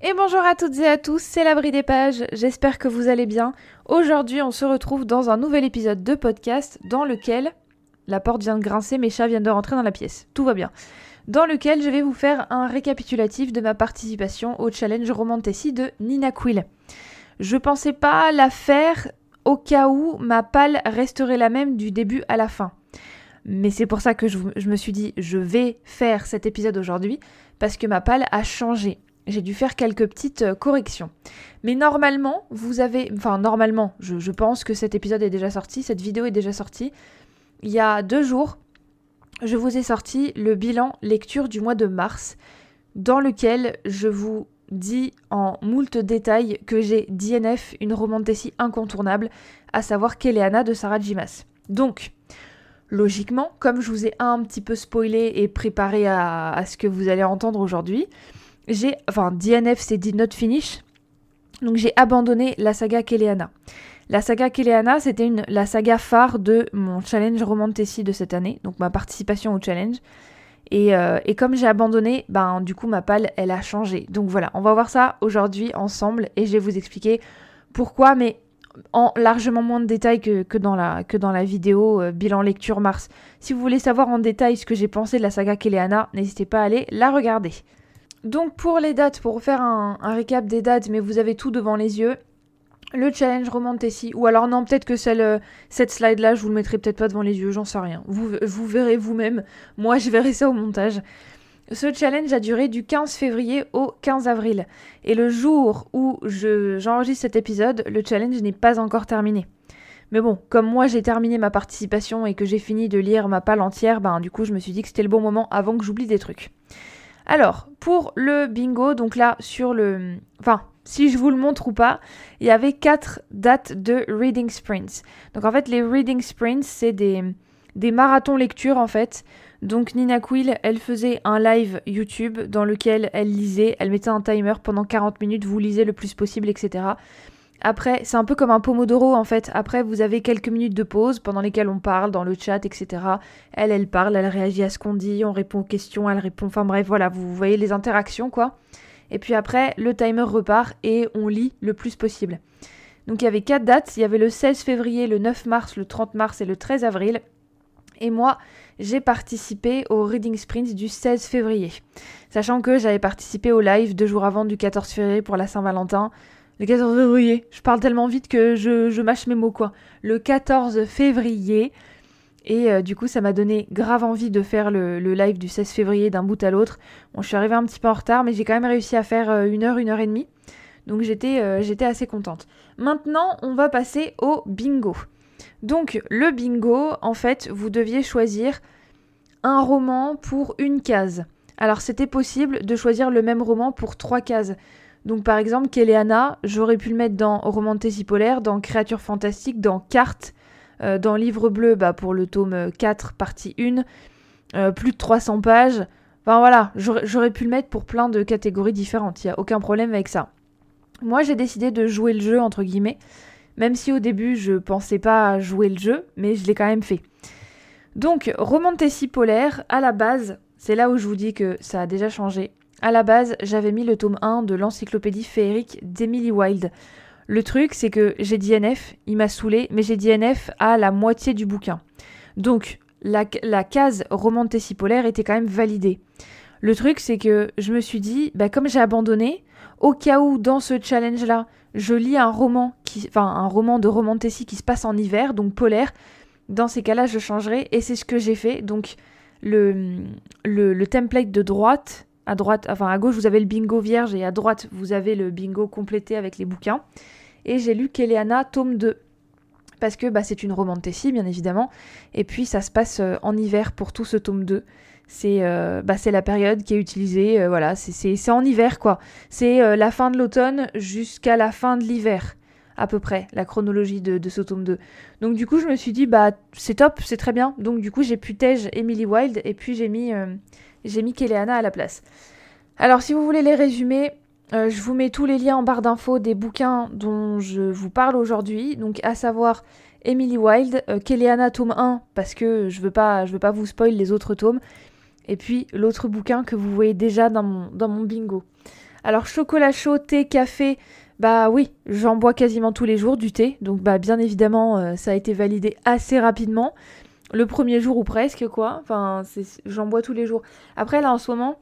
Et bonjour à toutes et à tous, c'est l'Abri des Pages, j'espère que vous allez bien. Aujourd'hui on se retrouve dans un nouvel épisode de podcast dans lequel... La porte vient de grincer, mes chats viennent de rentrer dans la pièce, tout va bien. Dans lequel je vais vous faire un récapitulatif de ma participation au challenge Romantasy de Nina Quill. Je pensais pas la faire au cas où ma palle resterait la même du début à la fin. Mais c'est pour ça que je me suis dit je vais faire cet épisode aujourd'hui parce que ma palle a changé. J'ai dû faire quelques petites corrections. Mais normalement, je pense que cet épisode est déjà sorti, cette vidéo est déjà sortie. Il y a 2 jours, je vous ai sorti le bilan lecture du mois de mars, dans lequel je vous dis en moult détails que j'ai DNF une Romantasy incontournable, à savoir Keleana de Sarah J. Maas. Donc, logiquement, comme je vous ai un petit peu spoilé et préparé à ce que vous allez entendre aujourd'hui, DNF c'est Did Not Finish, donc j'ai abandonné la saga Keleana. La saga Keleana, c'était la saga phare de mon challenge Romantasy de cette année, donc ma participation au challenge. Et comme j'ai abandonné, du coup ma palle, elle a changé. Donc voilà, on va voir ça aujourd'hui ensemble et je vais vous expliquer pourquoi, mais en largement moins de détails que dans la vidéo bilan lecture mars. Si vous voulez savoir en détail ce que j'ai pensé de la saga Keleana, n'hésitez pas à aller la regarder. Donc pour les dates, pour faire un récap des dates, mais vous avez tout devant les yeux, le challenge Romantasy, ou alors non, peut-être que cette slide-là, je vous le mettrai peut-être pas devant les yeux, j'en sais rien. Vous verrez vous-même, moi je verrai ça au montage. Ce challenge a duré du 15 février au 15 avril. Et le jour où j'enregistre cet épisode, le challenge n'est pas encore terminé. Mais bon, comme moi j'ai terminé ma participation et que j'ai fini de lire ma palle entière, du coup je me suis dit que c'était le bon moment avant que j'oublie des trucs. Alors, pour le bingo, donc là, si je vous le montre ou pas, il y avait 4 dates de reading sprints. Donc en fait, les reading sprints, c'est des marathons lecture en fait. Donc Nina Quill, elle faisait un live YouTube dans lequel elle lisait, elle mettait un timer pendant 40 minutes, vous lisez le plus possible, etc. Après, c'est un peu comme un pomodoro en fait. Après, vous avez quelques minutes de pause pendant lesquelles on parle dans le chat, etc. Elle parle, elle réagit à ce qu'on dit, on répond aux questions, elle répond... Enfin bref, voilà, vous voyez les interactions quoi. Et puis après, le timer repart et on lit le plus possible. Donc il y avait 4 dates, il y avait le 16 février, le 9 mars, le 30 mars et le 13 avril. Et moi, j'ai participé au Reading Sprint du 16 février. Sachant que j'avais participé au live 2 jours avant du 14 février pour la Saint-Valentin. Le 14 février, je parle tellement vite que je mâche mes mots quoi. Le 14 février, et du coup ça m'a donné grave envie de faire le live du 16 février d'un bout à l'autre. Bon, je suis arrivée un petit peu en retard, mais j'ai quand même réussi à faire 1 heure et demie. Donc j'étais assez contente. Maintenant, on va passer au bingo. Donc le bingo, en fait, vous deviez choisir un roman pour une case. Alors c'était possible de choisir le même roman pour 3 cases. Donc par exemple, Keleana, j'aurais pu le mettre dans Romantasy polaire, dans Créatures fantastiques, dans Cartes, dans Livre bleu pour le tome 4, partie 1, plus de 300 pages. Enfin voilà, j'aurais pu le mettre pour plein de catégories différentes, il n'y a aucun problème avec ça. Moi j'ai décidé de jouer le jeu, entre guillemets, même si au début je pensais pas jouer le jeu, mais je l'ai quand même fait. Donc Romantasy polaire, à la base, c'est là où je vous dis que ça a déjà changé. À la base, j'avais mis le tome 1 de l'encyclopédie féerique d'Emily Wilde. Le truc, c'est que j'ai DNF, il m'a saoulé, mais j'ai DNF à la moitié du bouquin. Donc, la case Romantasy polaire était quand même validée. Le truc, c'est que je me suis dit, comme j'ai abandonné, au cas où, dans ce challenge-là, je lis un roman de Romantasy qui se passe en hiver, donc polaire, dans ces cas-là, je changerai, et c'est ce que j'ai fait. Donc, le template de droite... À gauche, vous avez le bingo vierge et à droite, vous avez le bingo complété avec les bouquins. Et j'ai lu Keleana, tome 2. Parce que c'est une Romantasy, bien évidemment. Et puis, ça se passe en hiver pour tout ce tome 2. C'est la période qui est utilisée. C'est en hiver, quoi. C'est la fin de l'automne jusqu'à la fin de l'hiver, à peu près, la chronologie de ce tome 2. Donc, du coup, je me suis dit, c'est top, c'est très bien. Donc, du coup, j'ai putège Emily Wilde et puis j'ai mis Keleana à la place. Alors, si vous voulez les résumer, je vous mets tous les liens en barre d'infos des bouquins dont je vous parle aujourd'hui. Donc, à savoir Emily Wilde, Keleana tome 1, parce que je veux pas vous spoil les autres tomes. Et puis, l'autre bouquin que vous voyez déjà dans mon bingo. Alors chocolat chaud, thé, café, bah oui, j'en bois quasiment tous les jours du thé, donc bah bien évidemment ça a été validé assez rapidement. Le premier jour ou presque quoi, enfin j'en bois tous les jours. Après là en ce moment,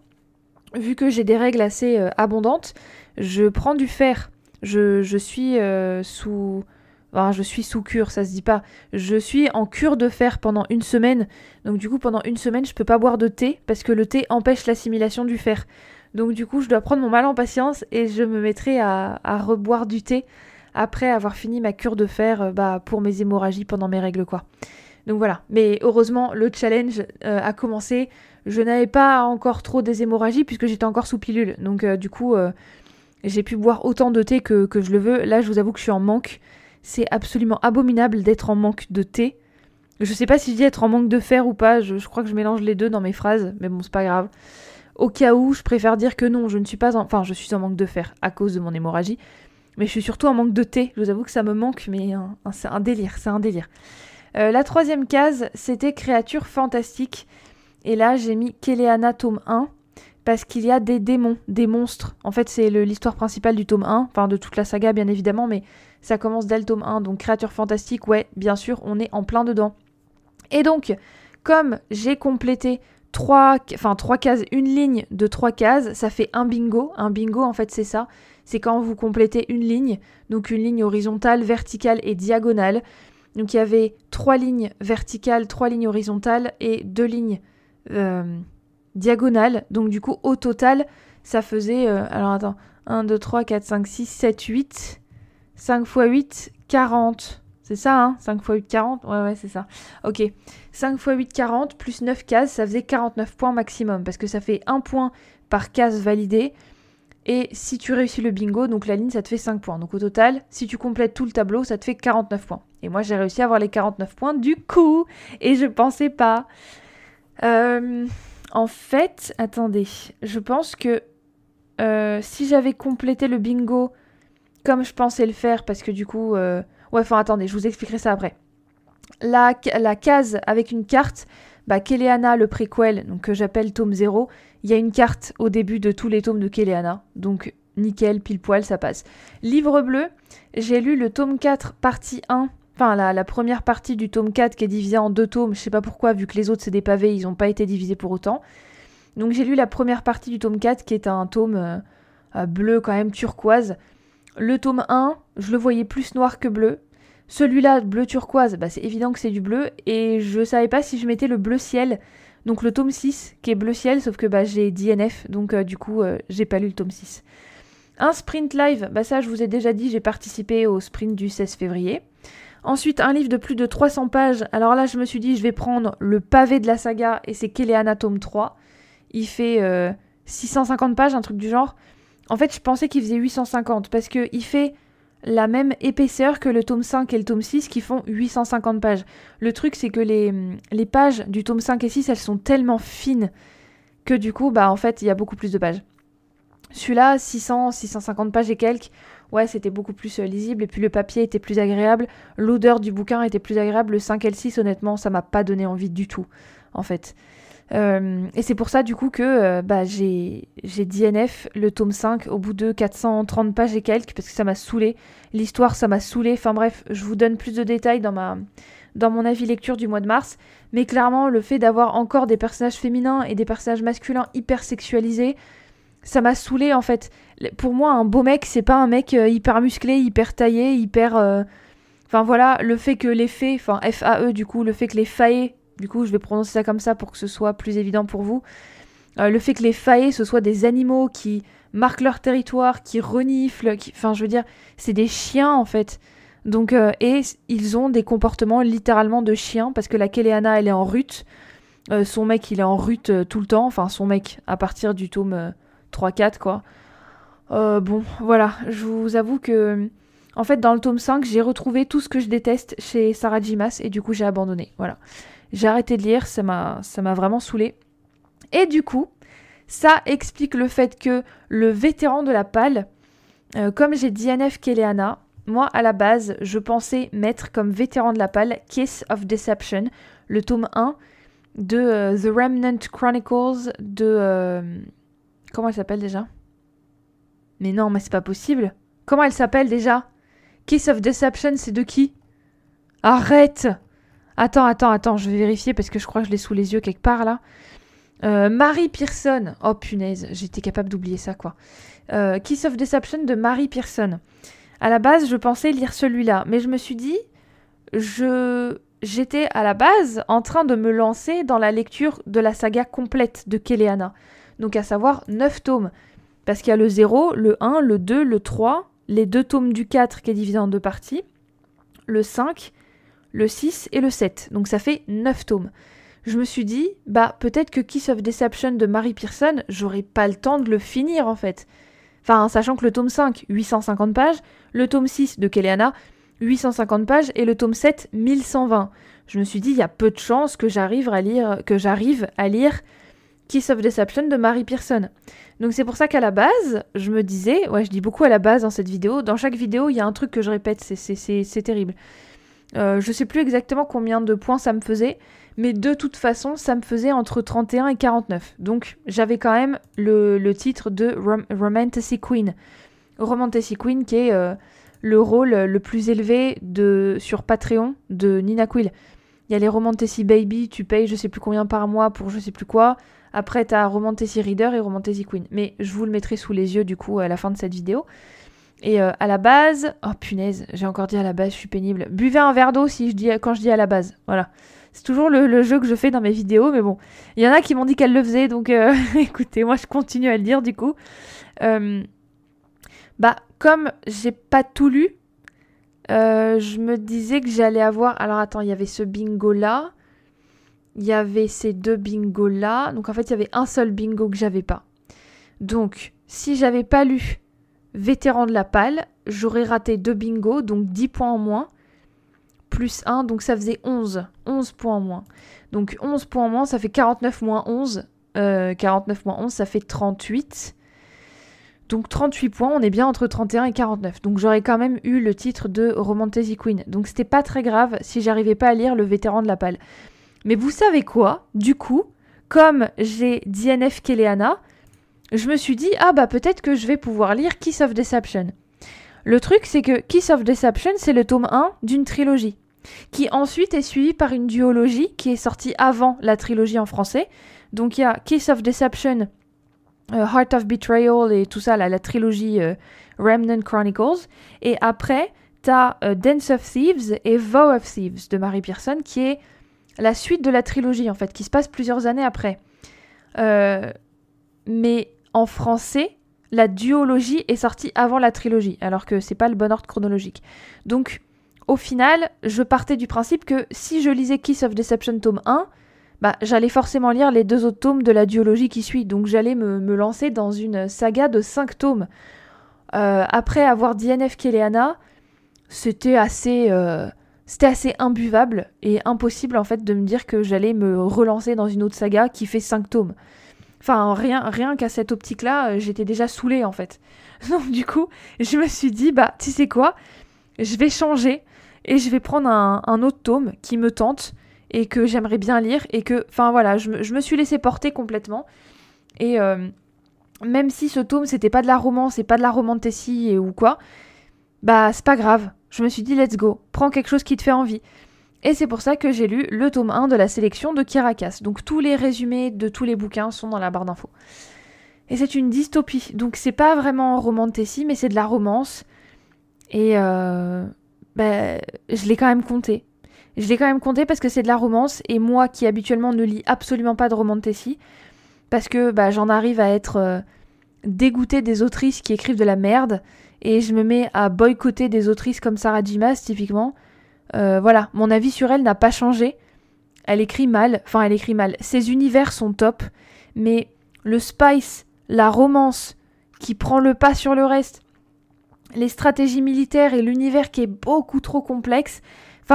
vu que j'ai des règles assez abondantes, je prends du fer. Je suis sous... Enfin, je suis sous cure, ça se dit pas. Je suis en cure de fer pendant une semaine. Donc du coup, pendant une semaine, je peux pas boire de thé parce que le thé empêche l'assimilation du fer. Donc du coup, je dois prendre mon mal en patience et je me mettrai à reboire du thé après avoir fini ma cure de fer pour mes hémorragies pendant mes règles quoi. Donc voilà. Mais heureusement, le challenge a commencé. Je n'avais pas encore trop des hémorragies puisque j'étais encore sous pilule. Donc du coup, j'ai pu boire autant de thé que je le veux. Là, je vous avoue que je suis en manque. C'est absolument abominable d'être en manque de thé. Je sais pas si je dis être en manque de fer ou pas. Je crois que je mélange les deux dans mes phrases. Mais bon, c'est pas grave. Au cas où, je préfère dire que non, je ne suis pas en... Enfin, je suis en manque de fer à cause de mon hémorragie. Mais je suis surtout en manque de thé. Je vous avoue que ça me manque, mais c'est un délire. C'est un délire. La troisième case, c'était créatures fantastiques. Et là, j'ai mis Kéléana tome 1, parce qu'il y a des démons, des monstres. En fait, c'est l'histoire principale du tome 1, enfin de toute la saga, bien évidemment, mais ça commence dès le tome 1. Donc, créatures fantastiques, ouais, bien sûr, on est en plein dedans. Et donc, comme j'ai complété 3 cases, une ligne de 3 cases, ça fait un bingo. Un bingo, en fait, c'est ça. C'est quand vous complétez une ligne, donc une ligne horizontale, verticale et diagonale. Donc, il y avait 3 lignes verticales, 3 lignes horizontales et 2 lignes diagonale, donc du coup au total ça faisait alors attends 1, 2, 3, 4, 5, 6, 7, 8 5 x 8, 40 c'est ça hein, 5 x 8, 40 ouais c'est ça, ok 5 x 8, 40 plus 9 cases, ça faisait 49 points maximum parce que ça fait 1 point par case validée et si tu réussis le bingo, donc la ligne ça te fait 5 points, donc au total si tu complètes tout le tableau ça te fait 49 points et moi j'ai réussi à avoir les 49 points du coup et je pensais pas. En fait, attendez, je pense que si j'avais complété le bingo comme je pensais le faire, parce que du coup... attendez, je vous expliquerai ça après. La case avec une carte, Kéléana, le préquel, donc que j'appelle tome 0, il y a une carte au début de tous les tomes de Kéléana, donc nickel, pile poil, ça passe. Livre bleu, j'ai lu le tome 4, partie 1, enfin la première partie du tome 4 qui est divisée en 2 tomes, je sais pas pourquoi, vu que les autres c'est des pavés, ils n'ont pas été divisés pour autant. Donc j'ai lu la première partie du tome 4 qui est un tome bleu quand même turquoise. Le tome 1, je le voyais plus noir que bleu. Celui-là, bleu turquoise, c'est évident que c'est du bleu. Et je savais pas si je mettais le bleu ciel. Donc le tome 6 qui est bleu ciel, sauf que j'ai DNF. Donc du coup, j'ai pas lu le tome 6. Un sprint live, ça je vous ai déjà dit, j'ai participé au sprint du 16 février. Ensuite, un livre de plus de 300 pages. Alors là, je me suis dit, je vais prendre le pavé de la saga et c'est Kéléana tome 3. Il fait 650 pages, un truc du genre. En fait, je pensais qu'il faisait 850 parce qu'il fait la même épaisseur que le tome 5 et le tome 6 qui font 850 pages. Le truc, c'est que les pages du tome 5 et 6, elles sont tellement fines que du coup, en fait, il y a beaucoup plus de pages. Celui-là, 650 pages et quelques, ouais, c'était beaucoup plus lisible et puis le papier était plus agréable. L'odeur du bouquin était plus agréable. Le 5 et le 6, honnêtement, ça m'a pas donné envie du tout, en fait. Et c'est pour ça du coup que j'ai DNF le tome 5 au bout de 430 pages et quelques parce que ça m'a saoulé. L'histoire ça m'a saoulé. Enfin bref, je vous donne plus de détails dans mon avis lecture du mois de mars. Mais clairement, le fait d'avoir encore des personnages féminins et des personnages masculins hyper sexualisés, ça m'a saoulé en fait. Pour moi, un beau mec, c'est pas un mec hyper musclé, hyper taillé, hyper... Enfin voilà, le fait que les fées, enfin FAE du coup, le fait que les faées, du coup je vais prononcer ça comme ça pour que ce soit plus évident pour vous, le fait que les faées ce soient des animaux qui marquent leur territoire, qui reniflent, enfin je veux dire, c'est des chiens en fait. Donc, et ils ont des comportements littéralement de chiens, parce que la Kéléana elle est en rut, son mec il est en rut tout le temps, enfin son mec à partir du tome 3-4 quoi. Bon voilà, je vous avoue que... En fait, dans le tome 5, j'ai retrouvé tout ce que je déteste chez Sarah J. Maas et du coup, j'ai abandonné. Voilà. J'ai arrêté de lire, ça m'a vraiment saoulée. Et du coup, ça explique le fait que le vétéran de la palle, comme j'ai DNF Kéléana, moi, à la base, je pensais mettre comme vétéran de la palle Kiss of Deception, le tome 1 de The Remnant Chronicles de... comment elle s'appelle déjà ? Mais non, mais c'est pas possible. Comment elle s'appelle déjà? Kiss of Deception, c'est de qui? Arrête! Attends, je vais vérifier parce que je crois que je l'ai sous les yeux quelque part là. Mary Pearson. Oh punaise, j'étais capable d'oublier ça quoi. Kiss of Deception de Mary Pearson. À la base, je pensais lire celui-là, mais je me suis dit, j'étais à la base en train de me lancer dans la lecture de la saga complète de Keleana. Donc à savoir 9 tomes. Parce qu'il y a le 0, le 1, le 2, le 3, les 2 tomes du 4 qui est divisé en 2 parties, le 5, le 6 et le 7. Donc ça fait 9 tomes. Je me suis dit, peut-être que Kiss of Deception de Mary Pearson, j'aurais pas le temps de le finir en fait. Enfin, sachant que le tome 5, 850 pages, le tome 6 de Keleana, 850 pages, et le tome 7, 1120. Je me suis dit, il y a peu de chances que j'arrive à lire Kiss of Deception de Mary Pearson. Donc c'est pour ça qu'à la base, je me disais, je dis beaucoup à la base dans cette vidéo, dans chaque vidéo, il y a un truc que je répète, c'est terrible. Je sais plus exactement combien de points ça me faisait, mais de toute façon, ça me faisait entre 31 et 49. Donc j'avais quand même le titre de Romantasy Queen. Romantasy Queen qui est le rôle le plus élevé sur Patreon de Nina Quill. Il y a les Romantasy Baby, tu payes je sais plus combien par mois pour je sais plus quoi. Après, t'as Romantasy Reader et Romantasy Queen. Mais je vous le mettrai sous les yeux, du coup, à la fin de cette vidéo. Et à la base... Oh, punaise, j'ai encore dit à la base, je suis pénible. Buvez un verre d'eau quand je dis à la base. Voilà. C'est toujours le jeu que je fais dans mes vidéos, mais bon. Il y en a qui m'ont dit qu'elles le faisaient, donc écoutez, moi, je continue à le dire, du coup. Comme j'ai pas tout lu, je me disais que j'allais avoir... Alors, attends, il y avait ce bingo-là. Il y avait ces 2 bingos-là. Donc, en fait, il y avait un seul bingo que j'avais pas. Donc, si j'avais pas lu Vétéran de la Palle, j'aurais raté 2 bingos, donc 10 points en moins. Plus 1, donc ça faisait 11. 11 points en moins. Donc, 11 points en moins, ça fait 49 moins 11. 49 moins 11, ça fait 38. Donc, 38 points, on est bien entre 31 et 49. Donc, j'aurais quand même eu le titre de Romantasy Queen. Donc, c'était pas très grave si j'arrivais pas à lire le Vétéran de la Palle. Mais vous savez quoi? Du coup, comme j'ai DNF Keleana, je me suis dit, peut-être que je vais pouvoir lire Kiss of Deception. Le truc, c'est que Kiss of Deception, c'est le tome 1 d'une trilogie, qui ensuite est suivie par une duologie qui est sortie avant la trilogie en français. Donc il y a Kiss of Deception, Heart of Betrayal et tout ça, la trilogie Remnant Chronicles. Et après, t'as Dance of Thieves et Vow of Thieves de Mary Pearson, qui est la suite de la trilogie, en fait, qui se passe plusieurs années après. Mais en français, la duologie est sortie avant la trilogie, alors que c'est pas le bon ordre chronologique. Donc, au final, je partais du principe que si je lisais Kiss of Deception tome 1, j'allais forcément lire les 2 autres tomes de la duologie qui suit. Donc, j'allais me lancer dans une saga de 5 tomes. Après avoir DNF Keleana, c'était assez imbuvable et impossible en fait de me dire que j'allais me relancer dans une autre saga qui fait 5 tomes. Enfin, rien qu'à cette optique-là, j'étais déjà saoulée en fait. Donc du coup, je me suis dit, tu sais quoi, je vais changer et je vais prendre un autre tome qui me tente et que j'aimerais bien lire et que, enfin voilà, je me suis laissée porter complètement. Et même si ce tome, c'était pas de la romance et pas de la romantasy ou quoi, c'est pas grave. Je me suis dit, let's go, prends quelque chose qui te fait envie. Et c'est pour ça que j'ai lu le tome 1 de la sélection de Kirakas. Donc tous les résumés de tous les bouquins sont dans la barre d'infos. Et c'est une dystopie. Donc c'est pas vraiment romantasy, mais c'est de la romance. Et je l'ai quand même compté. Je l'ai quand même compté parce que c'est de la romance. Et moi qui habituellement ne lis absolument pas de romantasy, parce que j'en arrive à être dégoûtée des autrices qui écrivent de la merde. Et je me mets à boycotter des autrices comme Sarah J. Maas, typiquement. Voilà, mon avis sur elle n'a pas changé. Elle écrit mal. Ses univers sont top. Mais le spice, la romance qui prend le pas sur le reste, les stratégies militaires et l'univers qui est beaucoup trop complexe,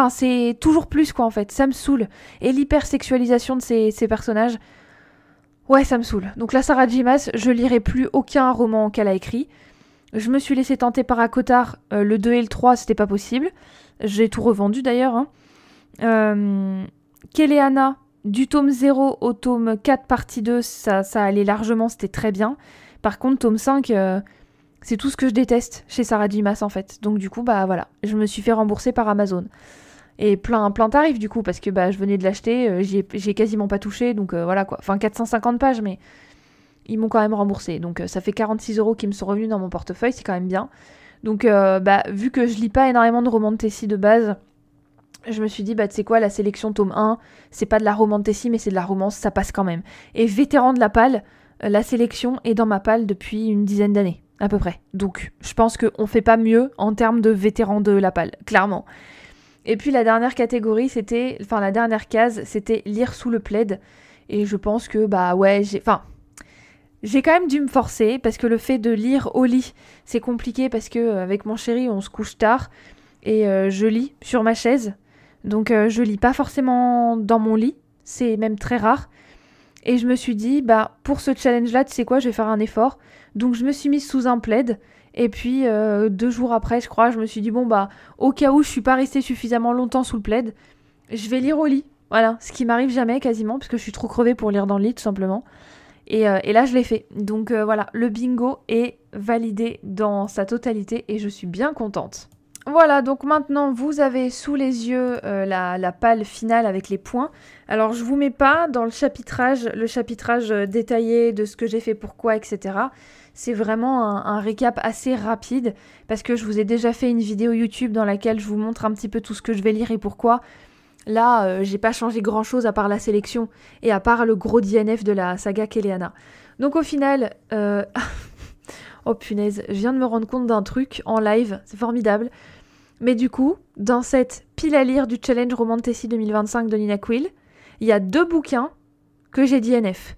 c'est toujours plus, quoi, en fait. Ça me saoule. Et l'hypersexualisation de ces personnages, ouais, ça me saoule. Donc là, Sarah J. Maas, je lirai plus aucun roman qu'elle a écrit. Je me suis laissée tenter par Akotar, le 2 et le 3, c'était pas possible. J'ai tout revendu d'ailleurs. Keleana, du tome 0 au tome 4 partie 2, ça allait largement, c'était très bien. Par contre, tome 5, C'est tout ce que je déteste chez Sarah J. Maas en fait. Donc du coup, bah voilà, je me suis fait rembourser par Amazon. Et plein tarif du coup, parce que bah, je venais de l'acheter, j'ai quasiment pas touché, donc voilà quoi. Enfin 450 pages, mais ils m'ont quand même remboursé. Donc ça fait 46 € qui me sont revenus dans mon portefeuille, c'est quand même bien. Donc bah, vu que je lis pas énormément de romans de Tessie de base, je me suis dit, bah tu sais quoi, la sélection tome 1, c'est pas de la romance de Tessie, mais c'est de la romance, ça passe quand même. Et vétéran de la palle, la sélection est dans ma palle depuis une dizaine d'années, à peu près. Donc je pense qu'on fait pas mieux en termes de vétéran de la palle, clairement. Et puis la dernière catégorie, la dernière case, c'était lire sous le plaid. Et je pense que, bah ouais, j'ai quand même dû me forcer, parce que le fait de lire au lit, c'est compliqué, parce que avec mon chéri, on se couche tard, et je lis sur ma chaise. Donc je lis pas forcément dans mon lit, c'est même très rare. Et je me suis dit, bah pour ce challenge-là, tu sais quoi, je vais faire un effort. Donc je me suis mise sous un plaid. Et puis 2 jours après, je crois, je me suis dit, bon bah, au cas où je suis pas restée suffisamment longtemps sous le plaid, je vais lire au lit. Voilà, ce qui m'arrive jamais quasiment, parce que je suis trop crevée pour lire dans le lit, tout simplement. Et là, je l'ai fait. Donc voilà, le bingo est validé dans sa totalité et je suis bien contente. Voilà, donc maintenant, vous avez sous les yeux la palle finale avec les points. Alors, je vous mets pas dans le chapitrage détaillé de ce que j'ai fait, pourquoi, etc. C'est vraiment un récap assez rapide, parce que je vous ai déjà fait une vidéo YouTube dans laquelle je vous montre un petit peu tout ce que je vais lire et pourquoi. Là, j'ai pas changé grand-chose à part la sélection et à part le gros DNF de la saga Keleana. Donc au final... Oh punaise, je viens de me rendre compte d'un truc en live, c'est formidable. Mais du coup, dans cette pile à lire du Challenge Roman de Tessie 2025 de Nina Quill, il y a 2 bouquins que j'ai DNF.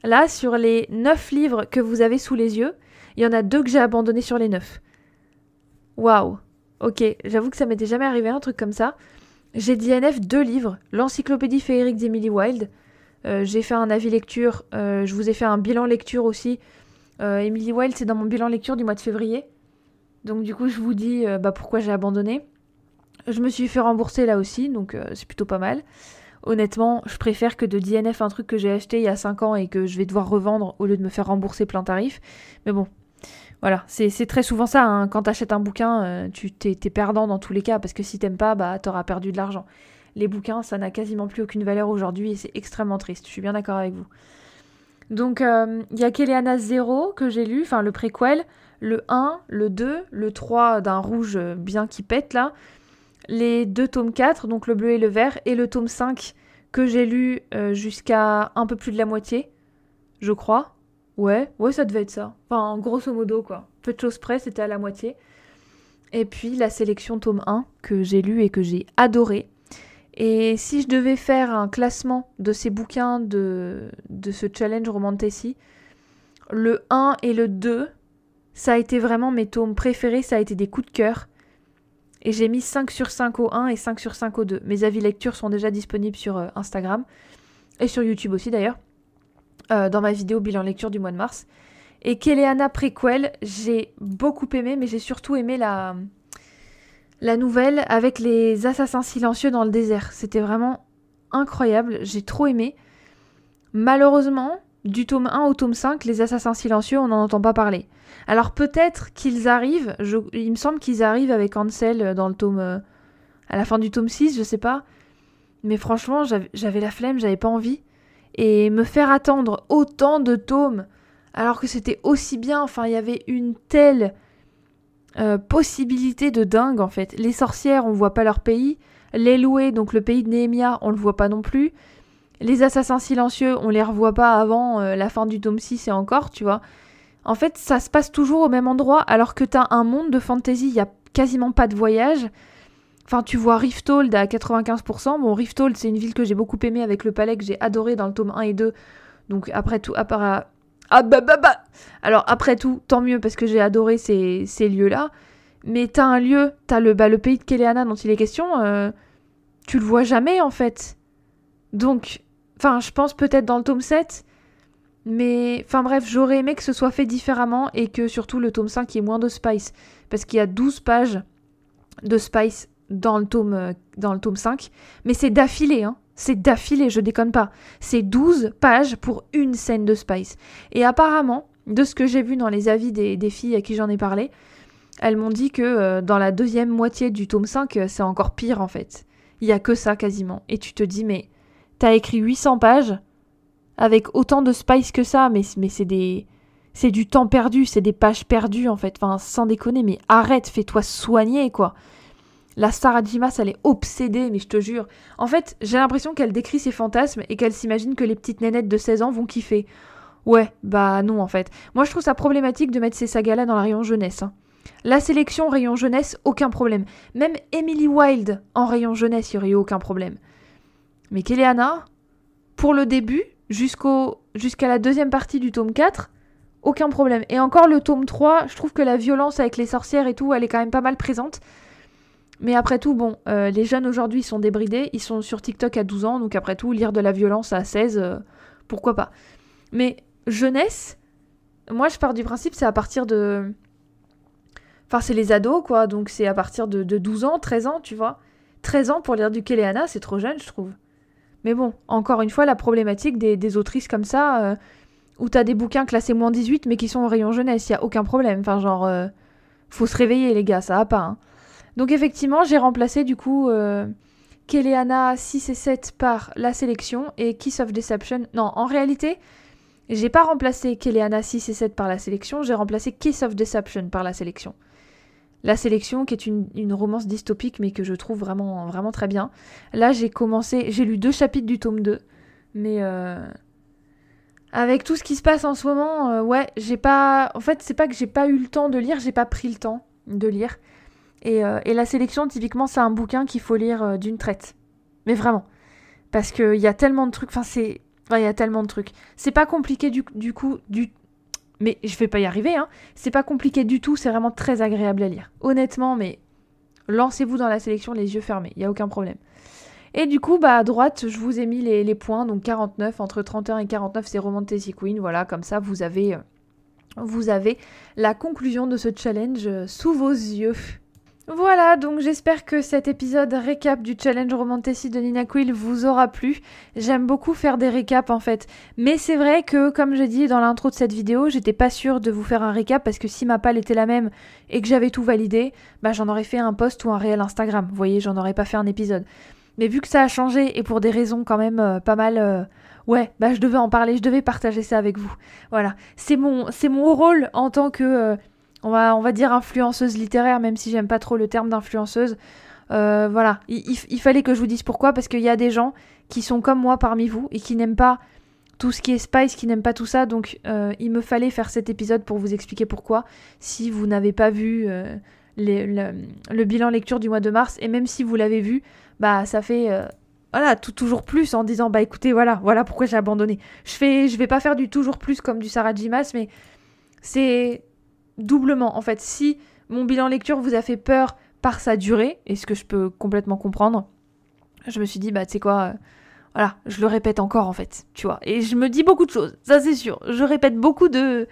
Là, sur les 9 livres que vous avez sous les yeux, il y en a 2 que j'ai abandonnés sur les 9. Waouh. Ok, j'avoue que ça m'était jamais arrivé un truc comme ça. J'ai DNF 2 livres, l'encyclopédie féerique d'Emily Wilde. J'ai fait un avis lecture, je vous ai fait un bilan lecture aussi. Emily Wilde, c'est dans mon bilan lecture du mois de février. Donc du coup, je vous dis pourquoi j'ai abandonné. Je me suis fait rembourser là aussi, donc c'est plutôt pas mal. Honnêtement, je préfère que de DNF un truc que j'ai acheté il y a 5 ans et que je vais devoir revendre au lieu de me faire rembourser plein tarif. Mais bon, voilà, c'est très souvent ça, hein. Quand t'achètes un bouquin, t'es perdant dans tous les cas, parce que si t'aimes pas, bah t'auras perdu de l'argent. Les bouquins, ça n'a quasiment plus aucune valeur aujourd'hui et c'est extrêmement triste, je suis bien d'accord avec vous. Donc, il y a Keleana 0 que j'ai lu, enfin le préquel, le 1, le 2, le 3 d'un rouge bien qui pète là, les 2 tomes 4, donc le bleu et le vert, et le tome 5 que j'ai lu jusqu'à un peu plus de la moitié, je crois. Ouais, ça devait être ça. Enfin, grosso modo, quoi. Peu de choses près, c'était à la moitié. Et puis, la sélection tome 1 que j'ai lu et que j'ai adoré. Et si je devais faire un classement de ces bouquins de ce challenge Roman de Tessie, le 1 et le 2, ça a été vraiment mes tomes préférés, ça a été des coups de cœur. Et j'ai mis 5 sur 5 au 1 et 5 sur 5 au 2. Mes avis lecture sont déjà disponibles sur Instagram et sur YouTube aussi d'ailleurs, dans ma vidéo bilan lecture du mois de mars. Et Keleana préquel, j'ai beaucoup aimé, mais j'ai surtout aimé la nouvelle avec les assassins silencieux dans le désert. C'était vraiment incroyable, j'ai trop aimé. Malheureusement, du tome 1 au tome 5, les assassins silencieux, on n'en entend pas parler. Alors peut-être qu'ils arrivent, il me semble qu'ils arrivent avec Ansel dans le tome... à la fin du tome 6, je sais pas. Mais franchement, j'avais la flemme, j'avais pas envie. Et me faire attendre autant de tomes, alors que c'était aussi bien, enfin il y avait une telle... possibilité de dingue en fait. Les sorcières, on voit pas leur pays. Les loués, donc le pays de Néhémia, on le voit pas non plus. Les assassins silencieux, on les revoit pas avant la fin du tome 6 et encore, tu vois. En fait, ça se passe toujours au même endroit, alors que t'as un monde de fantasy, il y a quasiment pas de voyage. Enfin, tu vois Rifthold à 95%. Bon, Rifthold, c'est une ville que j'ai beaucoup aimée avec le palais que j'ai adoré dans le tome 1 et 2. Donc après tout, alors après tout, tant mieux parce que j'ai adoré ces lieux-là. Mais t'as un lieu, t'as le pays de Keleana dont il est question, tu le vois jamais en fait. Donc, enfin, je pense peut-être dans le tome 7, mais enfin bref, j'aurais aimé que ce soit fait différemment et que surtout le tome 5 il y ait moins de spice. Parce qu'il y a 12 pages de spice dans le tome 5, mais c'est d'affilée, hein. C'est d'affilée, je déconne pas. C'est 12 pages pour une scène de spice. Et apparemment, de ce que j'ai vu dans les avis des filles à qui j'en ai parlé, elles m'ont dit que dans la deuxième moitié du tome 5, c'est encore pire en fait. Il y a que ça quasiment. Et tu te dis, mais t'as écrit 800 pages avec autant de spice que ça, mais c'est du temps perdu, c'est des pages perdues en fait. Enfin, sans déconner, mais arrête, fais-toi soigner quoi. La Sarah J. Maas, elle est obsédée, mais je te jure. En fait, j'ai l'impression qu'elle décrit ses fantasmes et qu'elle s'imagine que les petites nénettes de 16 ans vont kiffer. Ouais, bah non en fait. Moi je trouve ça problématique de mettre ces sagas-là dans la rayon jeunesse. Hein. La sélection rayon jeunesse, aucun problème. Même Emily Wilde en rayon jeunesse, il n'y aurait eu aucun problème. Mais Kéléana, pour le début, jusqu'à la deuxième partie du tome 4, aucun problème. Et encore le tome 3, je trouve que la violence avec les sorcières et tout, elle est quand même pas mal présente. Mais après tout, bon, les jeunes aujourd'hui sont débridés, ils sont sur TikTok à 12 ans, donc après tout, lire de la violence à 16, pourquoi pas. Mais jeunesse, moi je pars du principe, c'est à partir de... Enfin, c'est les ados, quoi, donc c'est à partir de 12 ans, 13 ans, tu vois. 13 ans pour lire du Kéléana, c'est trop jeune, je trouve. Mais bon, encore une fois, la problématique des autrices comme ça, où t'as des bouquins classés moins 18, mais qui sont au rayon jeunesse, y a aucun problème. Enfin, genre, faut se réveiller, les gars, ça va pas, hein. Donc effectivement, j'ai remplacé, du coup, Kéléana 6 et 7 par La Sélection, et Kiss of Deception... Non, en réalité... J'ai pas remplacé Kéléana 6 et 7 par La Sélection, j'ai remplacé Kiss of Deception par La Sélection. La Sélection, qui est une romance dystopique, mais que je trouve vraiment, vraiment très bien. Là, j'ai lu 2 chapitres du tome 2, mais avec tout ce qui se passe en ce moment, ouais, j'ai pas... En fait, c'est pas que j'ai pas eu le temps de lire, j'ai pas pris le temps de lire. Et La Sélection, typiquement, c'est un bouquin qu'il faut lire d'une traite. Mais vraiment. Parce qu'il y a tellement de trucs, il y a tellement de trucs. C'est pas compliqué du coup. Mais je vais pas y arriver, hein. C'est pas compliqué du tout, c'est vraiment très agréable à lire. Honnêtement, mais lancez-vous dans La Sélection les yeux fermés, il y a aucun problème. Et du coup, bah à droite, je vous ai mis les points, donc 49, entre 31 et 49, c'est Romantasy Queen, voilà, comme ça vous avez la conclusion de ce challenge sous vos yeux. Voilà, donc j'espère que cet épisode récap du challenge Romantasy de Nina Quill vous aura plu. J'aime beaucoup faire des récaps en fait. Mais c'est vrai que, comme j'ai dit dans l'intro de cette vidéo, j'étais pas sûre de vous faire un récap parce que si ma palle était la même et que j'avais tout validé, bah j'en aurais fait un post ou un réel Instagram. Vous voyez, j'en aurais pas fait un épisode. Mais vu que ça a changé et pour des raisons quand même pas mal... ouais, bah je devais en parler, je devais partager ça avec vous. Voilà, c'est mon rôle en tant que... on va dire influenceuse littéraire, même si j'aime pas trop le terme d'influenceuse. Voilà, il fallait que je vous dise pourquoi, parce qu'il y a des gens qui sont comme moi parmi vous et qui n'aiment pas tout ce qui est spice, qui n'aiment pas tout ça. Donc il me fallait faire cet épisode pour vous expliquer pourquoi. Si vous n'avez pas vu le bilan lecture du mois de mars, et même si vous l'avez vu, bah ça fait... voilà, toujours plus en disant, bah écoutez, voilà pourquoi j'ai abandonné. Je vais pas faire du toujours plus comme du Sarah J. Maas, mais c'est... doublement, en fait, si mon bilan lecture vous a fait peur par sa durée, et ce que je peux complètement comprendre, je me suis dit, bah tu sais quoi, voilà, je le répète encore en fait, tu vois, et je me dis beaucoup de choses, ça c'est sûr, je répète beaucoup de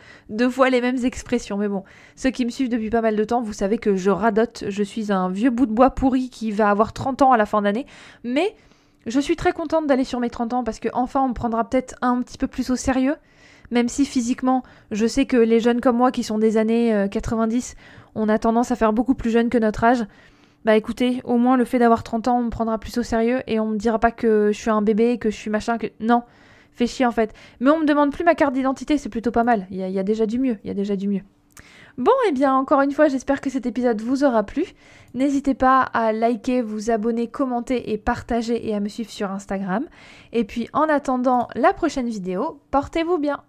fois les mêmes expressions, mais bon, ceux qui me suivent depuis pas mal de temps, vous savez que je radote, je suis un vieux bout de bois pourri qui va avoir 30 ans à la fin d'année, mais je suis très contente d'aller sur mes 30 ans, parce que enfin on me prendra peut-être un petit peu plus au sérieux. Même si physiquement, je sais que les jeunes comme moi qui sont des années 90, on a tendance à faire beaucoup plus jeune que notre âge. Bah écoutez, au moins le fait d'avoir 30 ans, on me prendra plus au sérieux et on me dira pas que je suis un bébé, que je suis machin, que... Non, fait chier en fait. Mais on me demande plus ma carte d'identité, c'est plutôt pas mal. Il y a déjà du mieux, Bon, et bien, encore une fois, j'espère que cet épisode vous aura plu. N'hésitez pas à liker, vous abonner, commenter et partager et à me suivre sur Instagram. Et puis, en attendant la prochaine vidéo, portez-vous bien.